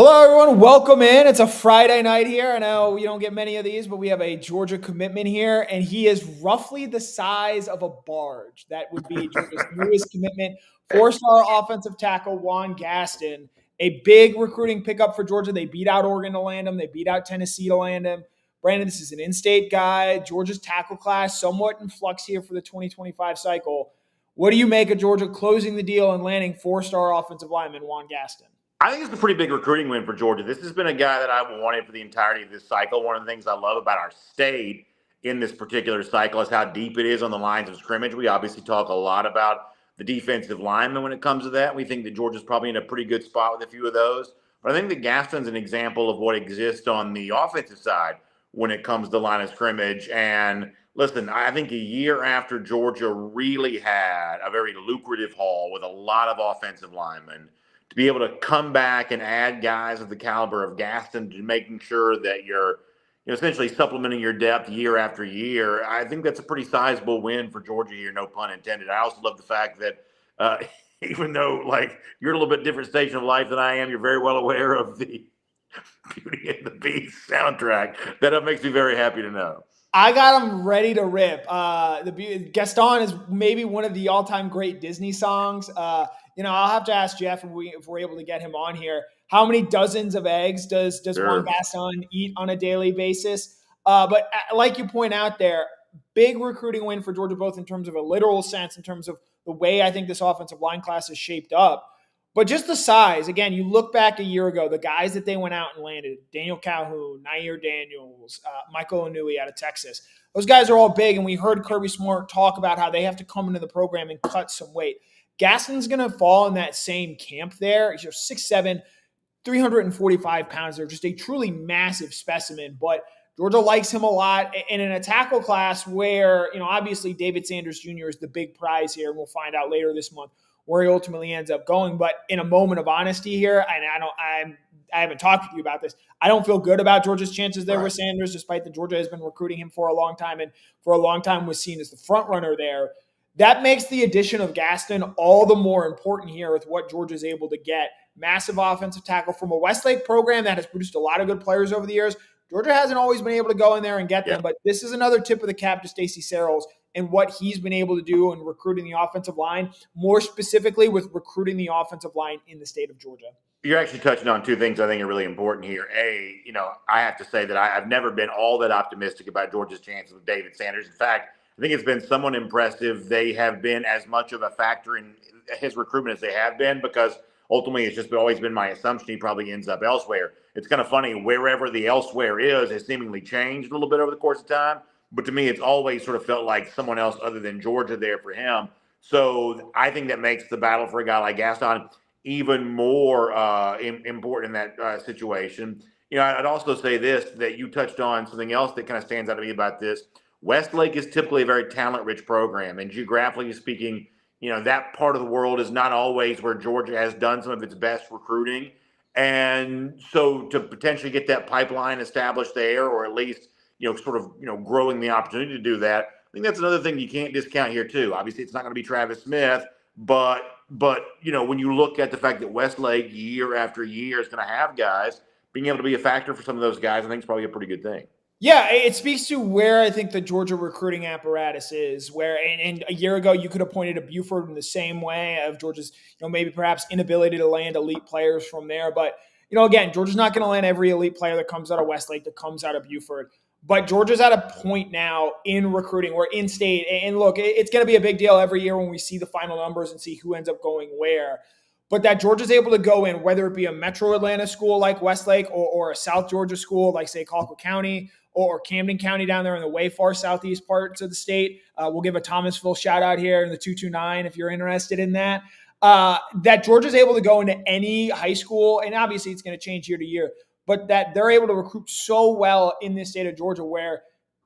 Hello, everyone. Welcome in. It's a Friday night here. I know you don't get many of these, but we have a Georgia commitment here, and he is roughly the size of a barge. That would be Georgia's newest commitment. Four-star offensive tackle Juan Gaston. A big recruiting pickup for Georgia. They beat out Oregon to land him. They beat out Tennessee to land him. Brandon, this is an in-state guy. Georgia's tackle class somewhat in flux here for the 2025 cycle. What do you make of Georgia closing the deal and landing four-star offensive lineman Juan Gaston? I think it's a pretty big recruiting win for Georgia. This has been a guy that I've wanted for the entirety of this cycle. One of the things I love about our state in this particular cycle is how deep it is on the lines of scrimmage. We obviously talk a lot about the defensive linemen when it comes to that. We think that Georgia's probably in a pretty good spot with a few of those. But I think that Gaston's an example of what exists on the offensive side when it comes to line of scrimmage. And listen, I think a year after Georgia really had a very lucrative haul with a lot of offensive linemen, to be able to come back and add guys of the caliber of Gaston to making sure that you're essentially supplementing your depth year after year, I think that's a pretty sizable win for Georgia here, no pun intended. I also love the fact that even though you're in a little bit different station of life than I am, you're very well aware of the Beauty and the Beast soundtrack. That makes me very happy to know. I got him ready to rip. The Gaston is maybe one of the all-time great Disney songs. I'll have to ask Jeff if we're able to get him on here. How many dozens of eggs does Juan Gaston eat on a daily basis? But like you point out there, big recruiting win for Georgia, both in terms of a literal sense, in terms of the way I think this offensive line class is shaped up. But just the size, again, you look back a year ago, the guys that they went out and landed, Daniel Calhoun, Nair Daniels, Michael Onui out of Texas. Those guys are all big, and we heard Kirby Smart talk about how they have to come into the program and cut some weight. Gaston's going to fall in that same camp there. He's 6'7", 345 pounds. They're just a truly massive specimen, but Georgia likes him a lot. And in a tackle class where, obviously David Sanders Jr. is the big prize here, and we'll find out later this month where he ultimately ends up going. But in a moment of honesty here, and I haven't talked with you about this, I don't feel good about Georgia's chances there with Sanders, despite that Georgia has been recruiting him for a long time, and for a long time was seen as the front runner there. That makes the addition of Gaston all the more important here with what Georgia's able to get. Massive offensive tackle from a Westlake program that has produced a lot of good players over the years. Georgia hasn't always been able to go in there and get them, but this is another tip of the cap to Stacey Searels and what he's been able to do in recruiting the offensive line, more specifically with recruiting the offensive line in the state of Georgia. You're actually touching on two things I think are really important here. I have to say that I've never been all that optimistic about Georgia's chances with David Sanders. In fact, I think it's been somewhat impressive. They have been as much of a factor in his recruitment as they have been, because ultimately it's just always been my assumption he probably ends up elsewhere. It's kind of funny, wherever the elsewhere is has seemingly changed a little bit over the course of time. But to me, it's always sort of felt like someone else other than Georgia there for him. So I think that makes the battle for a guy like Gaston even more important in that situation. I'd also say this, that you touched on something else that kind of stands out to me about this. Westlake is typically a very talent-rich program, and geographically speaking, that part of the world is not always where Georgia has done some of its best recruiting. And so to potentially get that pipeline established there, or at least, growing the opportunity to do that, I think that's another thing you can't discount here too. Obviously, it's not going to be Travis Smith, but when you look at the fact that Westlake year after year is going to have guys, being able to be a factor for some of those guys, I think is probably a pretty good thing. Yeah, it speaks to where I think the Georgia recruiting apparatus is, where and a year ago you could have pointed to Buford in the same way of Georgia's, maybe perhaps inability to land elite players from there. But, again, Georgia's not going to land every elite player that comes out of Westlake, that comes out of Buford. But Georgia's at a point now in recruiting or in state. And look, it's going to be a big deal every year when we see the final numbers and see who ends up going where. But that Georgia's able to go in, whether it be a metro Atlanta school like Westlake or a South Georgia school like, say, Colquitt County or Camden County down there in the way far southeast parts of the state. We'll give a Thomasville shout out here in the 229 if you're interested in that. That Georgia's able to go into any high school, and obviously it's going to change year to year, but that they're able to recruit so well in this state of Georgia where,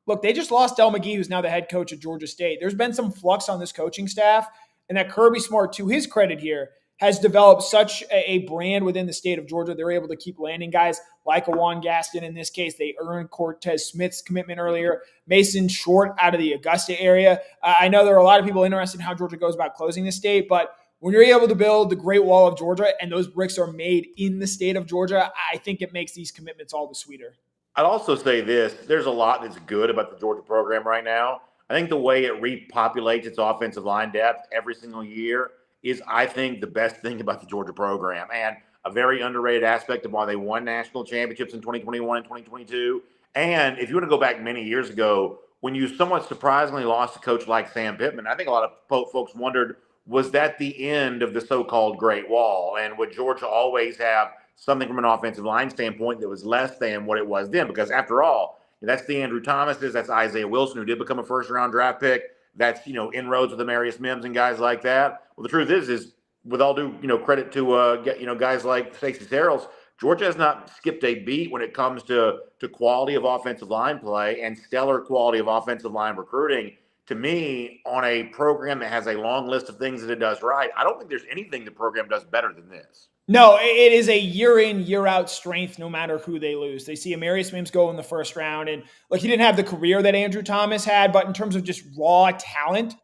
look, they just lost Del McGee, who's now the head coach at Georgia State. There's been some flux on this coaching staff, and that Kirby Smart, to his credit here, has developed such a brand within the state of Georgia. They're able to keep landing guys like a Juan Gaston. In this case, they earned Cortez Smith's commitment earlier. Mason Short out of the Augusta area. I know there are a lot of people interested in how Georgia goes about closing the state, but when you're able to build the Great Wall of Georgia and those bricks are made in the state of Georgia, I think it makes these commitments all the sweeter. I'd also say this: there's a lot that's good about the Georgia program right now. I think the way it repopulates its offensive line depth every single year is, I think, the best thing about the Georgia program, and a very underrated aspect of why they won national championships in 2021 and 2022. And if you want to go back many years ago, when you somewhat surprisingly lost a coach like Sam Pittman, I think a lot of folks wondered, was that the end of the so-called Great Wall? And would Georgia always have something from an offensive line standpoint that was less than what it was then? Because after all, that's the Andrew Thomases, that's Isaiah Wilson, who did become a first-round draft pick. That's, inroads with Amarius Mims and guys like that. Well, the truth is with all due, credit to, guys like Stacey Searles, Georgia has not skipped a beat when it comes to quality of offensive line play and stellar quality of offensive line recruiting. To me, on a program that has a long list of things that it does right, I don't think there's anything the program does better than this. No, it is a year in, year out strength no matter who they lose. They see Amarius Mims go in the first round, and look, he didn't have the career that Andrew Thomas had, but in terms of just raw talent,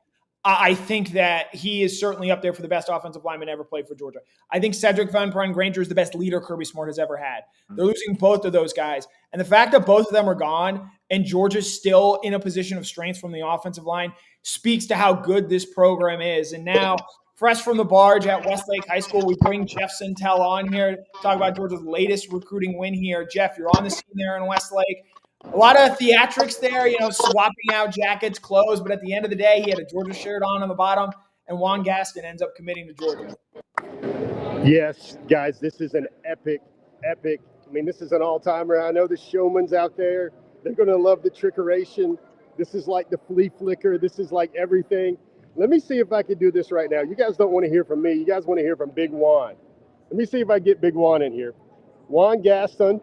I think that he is certainly up there for the best offensive lineman ever played for Georgia. I think Cedric Van Pran Granger is the best leader Kirby Smart has ever had. They're losing both of those guys. And the fact that both of them are gone and Georgia's still in a position of strength from the offensive line speaks to how good this program is. And now, fresh from the barge at Westlake High School, we bring Jeff Sentell on here to talk about Georgia's latest recruiting win here. Jeff, you're on the scene there in Westlake. A lot of theatrics there, swapping out jackets, clothes, but at the end of the day, he had a Georgia shirt on the bottom, and Juan Gaston ends up committing to Georgia. Yes, guys, this is an epic. This is an all-timer. I know the showman's out there. They're going to love the trickeration. This is like the flea flicker. This is like everything. Let me see if I can do this right now. You guys don't want to hear from me. You guys want to hear from Big Juan. Let me see if I get Big Juan in here. Juan Gaston,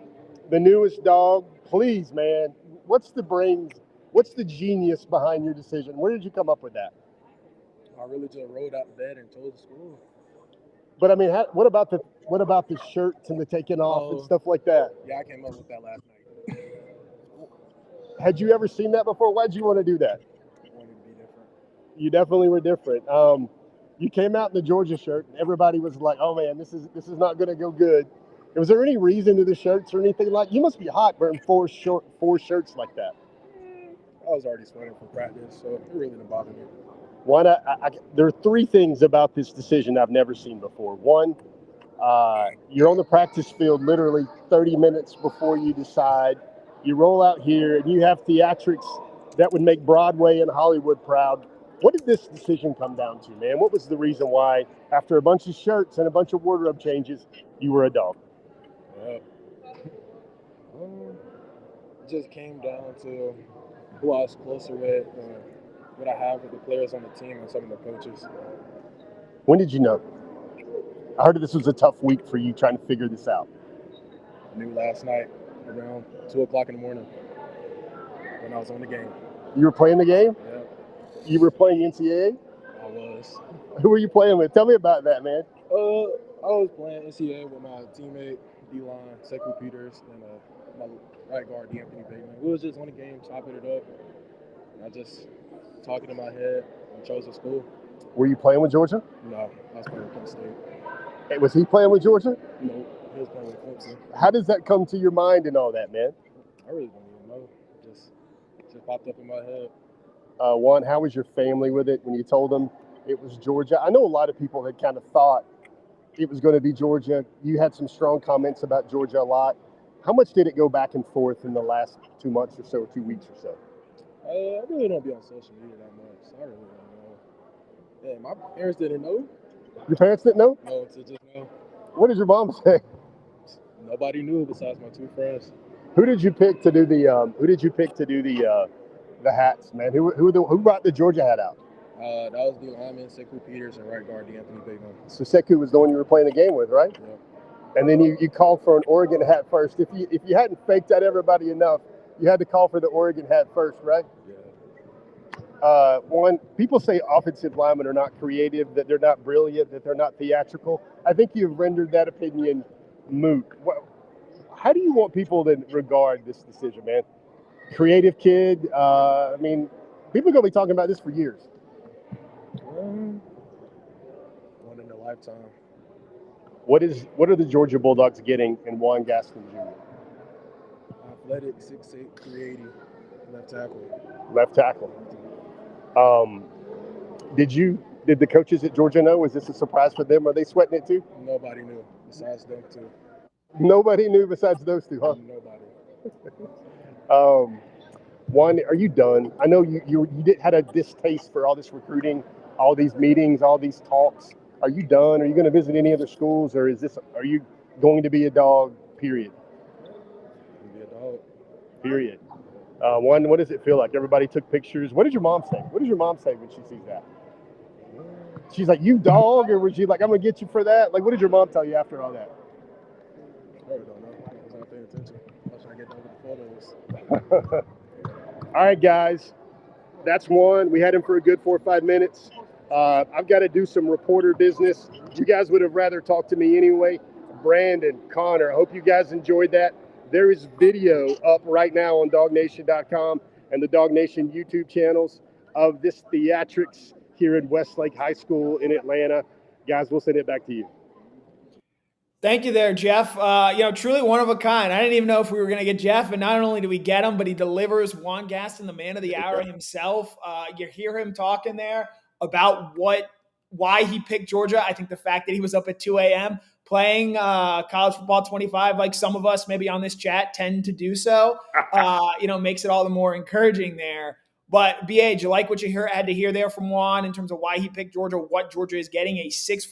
the newest dog. Please, man, what's the genius behind your decision? Where did you come up with that? I really just rolled out of bed and told the school. But what about the shirts and the taking off and stuff like that? Yeah, I came up with that last night. Had you ever seen that before? Why'd you want to do that? I wanted to be different. You definitely were different. You came out in the Georgia shirt, and everybody was like, "Oh man, this is not going to go good." Was there any reason to the shirts or anything like? You must be hot wearing four shirts like that. I was already sweating for practice, so it really didn't bother me. There are three things about this decision I've never seen before. One, you're on the practice field literally 30 minutes before you decide. You roll out here, and you have theatrics that would make Broadway and Hollywood proud. What did this decision come down to, man? What was the reason why, after a bunch of shirts and a bunch of wardrobe changes, you were a dog? It just came down to who I was closer with, what I have with the players on the team and some of the coaches. When did you know? I heard this was a tough week for you trying to figure this out. I knew last night around 2 o'clock in the morning when I was on the game. You were playing the game? Yeah. You were playing NCAA? I was. Who were you playing with? Tell me about that, man. I was playing NCAA with my teammate, D-line, Sekou Peters, and my right guard, D'Anthony Bateman. We was just on the game, chopping it up. And I just talking in my head and chose a school. Were you playing with Georgia? No, I was playing with Penn State. Hey, was he playing with Georgia? No, he was playing with Clemson. How does that come to your mind and all that, man? I really don't even know. Just popped up in my head. Juan, how was your family with it when you told them it was Georgia? I know a lot of people had kind of thought it was going to be Georgia. You had some strong comments about Georgia a lot. How much did it go back and forth in the last 2 months or so, 2 weeks or so? I really don't be on social media that much. So I really don't know. Yeah, my parents didn't know. Your parents didn't know? No, to just know. What did your mom say? Nobody knew besides my two friends. Who did you pick to do the? The hats, man? Who brought the Georgia hat out? That was D lineman Sekou Peters and right guard D'Anthony Bateman. So Sekou was the one you were playing the game with, right? Yeah. And then you called for an Oregon hat first. If you hadn't faked out everybody enough, you had to call for the Oregon hat first, right? Yeah. People say offensive linemen are not creative, that they're not brilliant, that they're not theatrical. I think you've rendered that opinion moot. How do you want people to regard this decision, man? Creative kid. People are going to be talking about this for years. Want to know lifetime. What are the Georgia Bulldogs getting in Juan Gaston Jr.? Athletic, 6'8", 380, left tackle. Left tackle. Did the coaches at Georgia know? Was this a surprise for them? Are they sweating it too? Nobody knew besides them two. Nobody knew besides those two, huh? Nobody. Juan, are you done? I know you had a distaste for all this recruiting, all these meetings, all these talks. Are you done? Are you going to visit any other schools, or are you going to be a dog? Period. Be a dog. Period. Juan, what does it feel like? Everybody took pictures. What did your mom say? What does your mom say when she sees that? She's like, "You dog," or was she like, "I'm gonna get you for that"? Like, what did your mom tell you after all that? I really don't know. I was not paying attention. I was trying to get done with the photos. All right, guys. That's one. We had him for a good 4 or 5 minutes. I've got to do some reporter business. You guys would have rather talked to me anyway. Brandon, Connor, I hope you guys enjoyed that. There is video up right now on DawgNation.com and the DawgNation YouTube channels of this theatrics here at Westlake High School in Atlanta. Guys, we'll send it back to you. Thank you there, Jeff. Truly one of a kind. I didn't even know if we were going to get Jeff, and not only do we get him, but he delivers. Juan Gaston, the man of the hour himself. You hear him talking there about why he picked Georgia. I think the fact that he was up at 2 a.m. playing college football 25, like some of us maybe on this chat tend to do so, makes it all the more encouraging there. But, BA, did you like what you had to hear there from Juan in terms of why he picked Georgia, what Georgia is getting, a 6'6",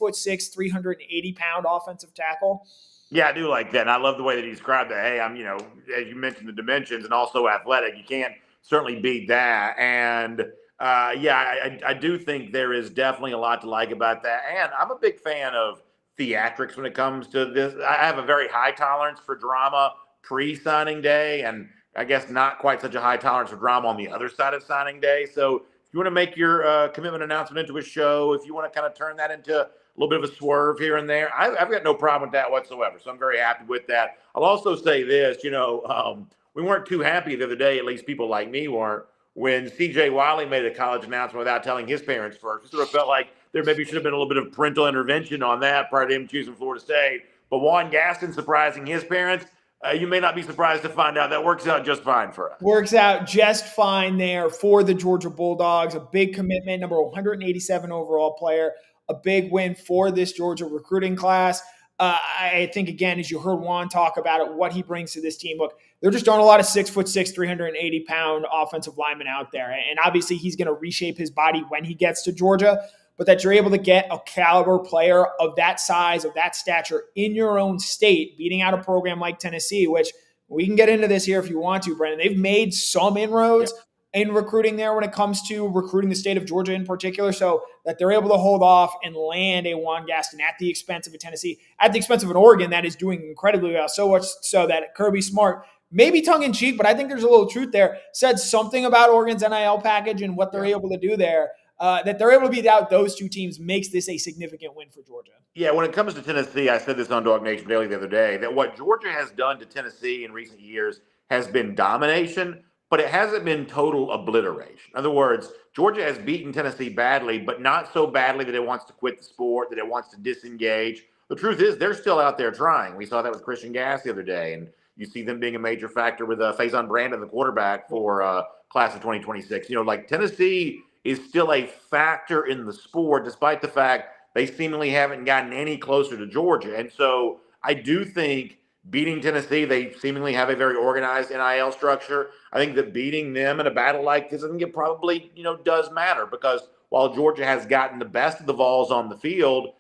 380-pound offensive tackle? Yeah, I do like that. And I love the way that he described that. Hey, I'm, as you mentioned, the dimensions and also athletic. You can't certainly beat that. And, I do think there is definitely a lot to like about that. And I'm a big fan of theatrics when it comes to this. I have a very high tolerance for drama pre-signing day, and I guess not quite such a high tolerance for drama on the other side of signing day. So if you want to make your commitment announcement into a show, if you want to kind of turn that into a little bit of a swerve here and there, I've got no problem with that whatsoever. So I'm very happy with that. I'll also say this, we weren't too happy the other day, at least people like me weren't, when C.J. Wiley made a college announcement without telling his parents first. It sort of felt like there maybe should have been a little bit of parental intervention on that prior to him choosing Florida State. But Juan Gaston surprising his parents, you may not be surprised to find out that works out just fine for us. Works out just fine there for the Georgia Bulldogs. A big commitment, number 187 overall player, a big win for this Georgia recruiting class. I think, again, as you heard Juan talk about it, what he brings to this team. Look, there just aren't a lot of 6'6", 380-pound offensive linemen out there. And obviously he's going to reshape his body when he gets to Georgia. But that you're able to get a caliber player of that size, of that stature in your own state, beating out a program like Tennessee, which we can get into this here if you want to, Brandon. They've made some inroads in recruiting there when it comes to recruiting the state of Georgia in particular, so that they're able to hold off and land a Juan Gaston at the expense of a Tennessee, at the expense of an Oregon that is doing incredibly well, so much so that Kirby Smart, maybe tongue-in-cheek, but I think there's a little truth there, said something about Oregon's NIL package and what they're able to do there. That they're able to beat out those two teams makes this a significant win for Georgia. Yeah, when it comes to Tennessee, I said this on DawgNation Daily the other day, that what Georgia has done to Tennessee in recent years has been domination, but it hasn't been total obliteration. In other words, Georgia has beaten Tennessee badly, but not so badly that it wants to quit the sport, that it wants to disengage. The truth is they're still out there trying. We saw that with Christian Gass the other day, and you see them being a major factor with Faison Brandon, the quarterback for class of 2026. Tennessee is still a factor in the sport, despite the fact they seemingly haven't gotten any closer to Georgia. And so I do think beating Tennessee, they seemingly have a very organized NIL structure. I think that beating them in a battle like this, I think it probably, does matter, because while Georgia has gotten the best of the Vols on the field,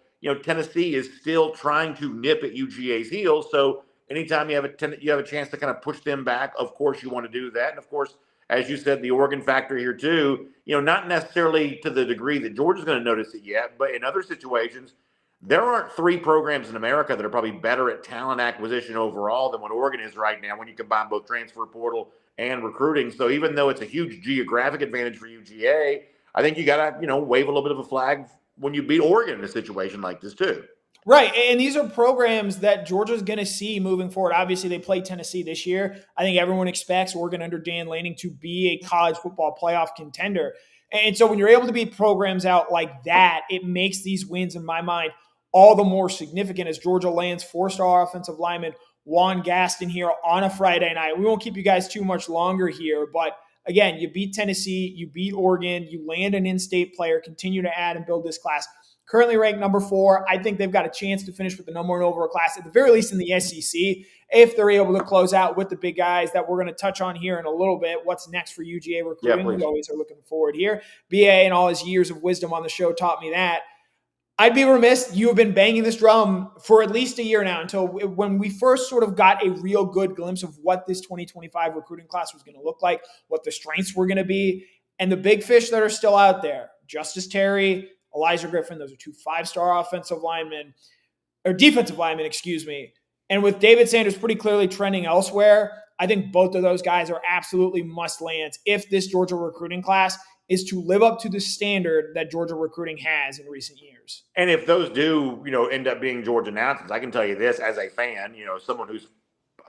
Tennessee is still trying to nip at UGA's heels. So anytime you have a chance to kind of push them back, of course you want to do that. And of course, as you said, the Oregon factor here too, not necessarily to the degree that Georgia's going to notice it yet, but in other situations, there aren't three programs in America that are probably better at talent acquisition overall than what Oregon is right now when you combine both transfer portal and recruiting. So even though it's a huge geographic advantage for UGA, I think you got to, wave a little bit of a flag when you beat Oregon in a situation like this too. Right, and these are programs that Georgia's going to see moving forward. Obviously, they played Tennessee this year. I think everyone expects Oregon under Dan Lanning to be a college football playoff contender. And so when you're able to beat programs out like that, it makes these wins, in my mind, all the more significant as Georgia lands 4-star offensive lineman Juan Gaston here on a Friday night. We won't keep you guys too much longer here, but again, you beat Tennessee, you beat Oregon, you land an in-state player, continue to add and build this class. Currently ranked number 4. I think they've got a chance to finish with the number 1 overall class, at the very least in the SEC, if they're able to close out with the big guys that we're going to touch on here in a little bit. What's next for UGA recruiting? We always are looking forward here. BA and all his years of wisdom on the show taught me that. I'd be remiss. You have been banging this drum for at least a year now, until when we first sort of got a real good glimpse of what this 2025 recruiting class was going to look like, what the strengths were going to be, and the big fish that are still out there. Justice Terry, Elijah Griffin, those are 2 5-star defensive linemen. And with David Sanders pretty clearly trending elsewhere, I think both of those guys are absolutely must-lands if this Georgia recruiting class is to live up to the standard that Georgia recruiting has in recent years. And if those do, end up being Georgia announcements, I can tell you this as a fan, someone who's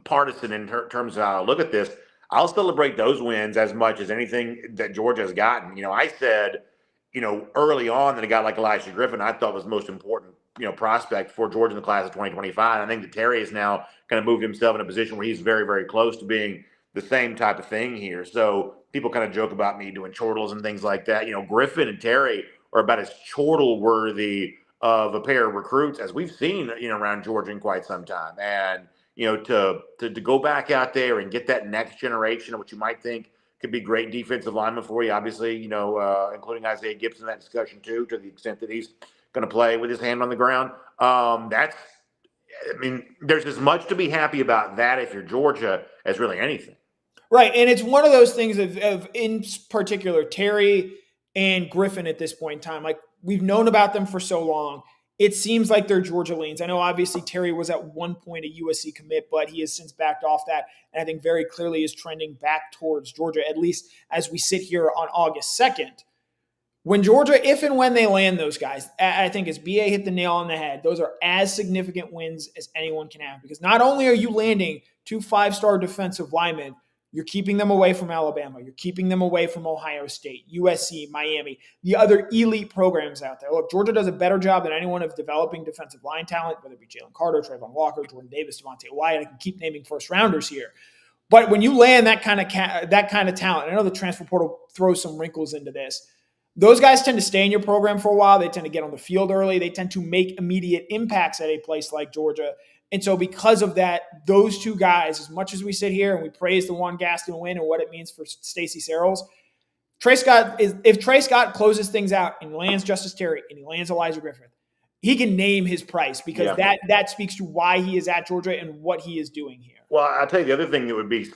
partisan in terms of how I look at this, I'll celebrate those wins as much as anything that Georgia has gotten. I said, early on that a guy like Elijah Griffin I thought was the most important, prospect for Georgia in the class of 2025. I think that Terry has now kind of moved himself in a position where he's very, very close to being the same type of thing here. So people kind of joke about me doing chortles and things like that. Griffin and Terry are about as chortle worthy of a pair of recruits as we've seen, around Georgia in quite some time. And, to go back out there and get that next generation of what you might think could be great defensive linemen for you, obviously, including Isaiah Gibson in that discussion too, to the extent that he's going to play with his hand on the ground. There's as much to be happy about that if you're Georgia as really anything. Right. And it's one of those things of in particular, Terry and Griffin at this point in time, like we've known about them for so long. It seems like they're Georgia leans. I know obviously Terry was at one point a USC commit, but he has since backed off that. And I think very clearly is trending back towards Georgia, at least as we sit here on August 2nd. When Georgia, if and when they land those guys, I think as BA hit the nail on the head, those are as significant wins as anyone can have. Because not only are you landing 2 5-star defensive linemen, you're keeping them away from Alabama. You're keeping them away from Ohio State, USC, Miami, the other elite programs out there. Look, Georgia does a better job than anyone of developing defensive line talent, whether it be Jalen Carter, Trayvon Walker, Jordan Davis, Devontae Wyatt. I can keep naming first-rounders here. But when you land that kind of talent, I know the transfer portal throws some wrinkles into this. Those guys tend to stay in your program for a while. They tend to get on the field early. They tend to make immediate impacts at a place like Georgia. And so because of that, those 2 guys, as much as we sit here and we praise the Juan Gaston win and what it means for Stacey Searles, if Trey Scott closes things out and lands Justice Terry and he lands Elijah Griffin, he can name his price because that speaks to why he is at Georgia and what he is doing here. Well, I'll tell you the other thing that would be,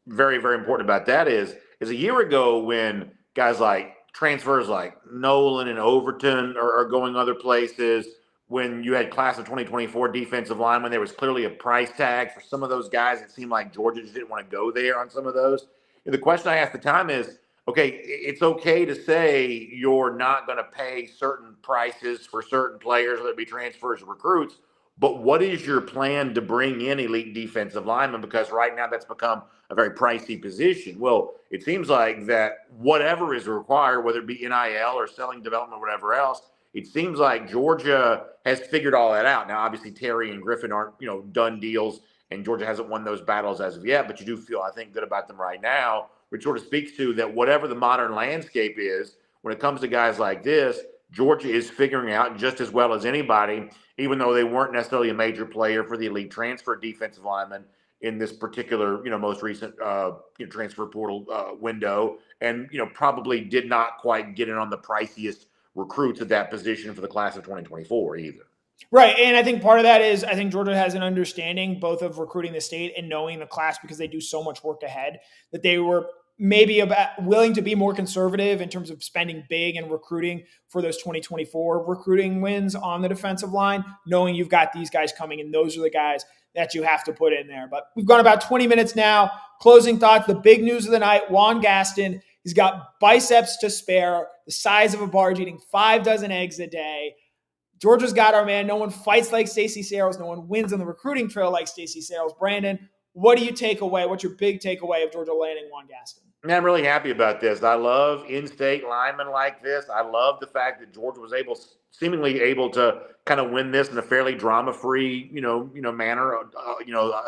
very, very important about that is a year ago when guys like transfers like Nolan and Overton are going other places, when you had class of 2024 defensive linemen, there was clearly a price tag for some of those guys. It seemed like Georgia just didn't want to go there on some of those. And the question I asked at the time is, okay, it's okay to say you're not going to pay certain prices for certain players, whether it be transfers or recruits, but what is your plan to bring in elite defensive linemen? Because right now that's become a very pricey position. Well, it seems like that whatever is required, whether it be NIL or selling development or whatever else, it seems like Georgia has figured all that out. Now, obviously, Terry and Griffin aren't, done deals, and Georgia hasn't won those battles as of yet, but you do feel, I think, good about them right now, which sort of speaks to that whatever the modern landscape is, when it comes to guys like this, Georgia is figuring out just as well as anybody, even though they weren't necessarily a major player for the elite transfer defensive lineman in this particular, most recent transfer portal window, and, probably did not quite get in on the priciest recruits at that position for the class of 2024 either. Right. And I think part of that is I think Georgia has an understanding both of recruiting the state and knowing the class because they do so much work ahead that they were maybe willing to be more conservative in terms of spending big and recruiting for those 2024 recruiting wins on the defensive line, knowing you've got these guys coming and those are the guys that you have to put in there. But we've gone about 20 minutes now. Closing thoughts, the big news of the night, Juan Gaston. He's got biceps to spare, the size of a barge, eating 5 dozen eggs a day. Georgia's got our man. No one fights like Stacey Searles. No one wins on the recruiting trail like Stacey Searles. Brandon, What do you take away? What's your big takeaway of Georgia landing Juan Gaston? Man, I'm really happy about this. I love in-state linemen like this. I love the fact that Georgia was seemingly able to kind of win this in a fairly drama-free, manner.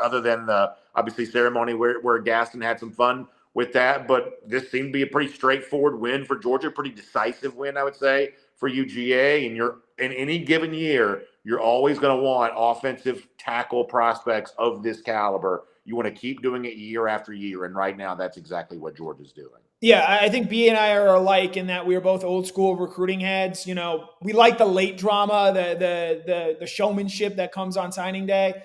Other than the obviously ceremony where Gaston had some fun with that, but this seemed to be a pretty straightforward win for Georgia, pretty decisive win, I would say, for UGA. And you're in any given year, you're always going to want offensive tackle prospects of this caliber. You want to keep doing it year after year, and right now, that's exactly what Georgia's doing. Yeah, I think B and I are alike in that we are both old school recruiting heads. We like the late drama, the showmanship that comes on signing day.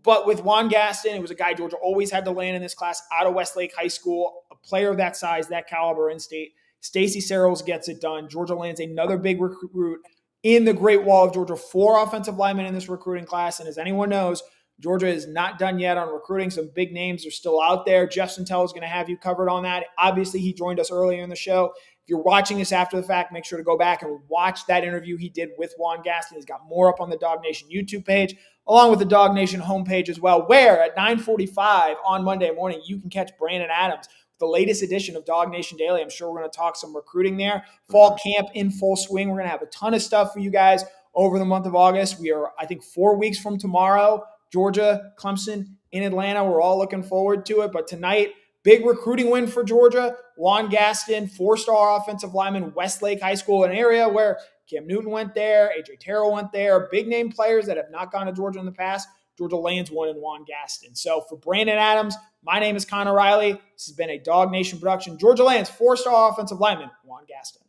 But with Juan Gaston, it was a guy Georgia always had to land in this class out of Westlake High School, a player of that size, that caliber in state. Stacey Searles gets it done. Georgia lands another big recruit in the Great Wall of Georgia, 4 offensive linemen in this recruiting class. And as anyone knows, Georgia is not done yet on recruiting. Some big names are still out there. Jeff Sentell is going to have you covered on that. Obviously, he joined us earlier in the show. If you're watching this after the fact, make sure to go back and watch that interview he did with Juan Gaston. He's got more up on the DawgNation YouTube page, along with the DawgNation homepage as well, where at 9:45 on Monday morning, you can catch Brandon Adams, the latest edition of DawgNation Daily. I'm sure we're going to talk some recruiting there. Fall camp in full swing. We're going to have a ton of stuff for you guys over the month of August. We are, I think, 4 weeks from tomorrow. Georgia, Clemson in Atlanta. We're all looking forward to it. But tonight, big recruiting win for Georgia. Juan Gaston, 4-star offensive lineman, Westlake High School, an area where Cam Newton went there, A.J. Terrell went there, big name players that have not gone to Georgia in the past. Georgia lands one in Juan Gaston. So for Brandon Adams, my name is Connor Riley. This has been a DawgNation production. Georgia lands 4-star offensive lineman, Juan Gaston.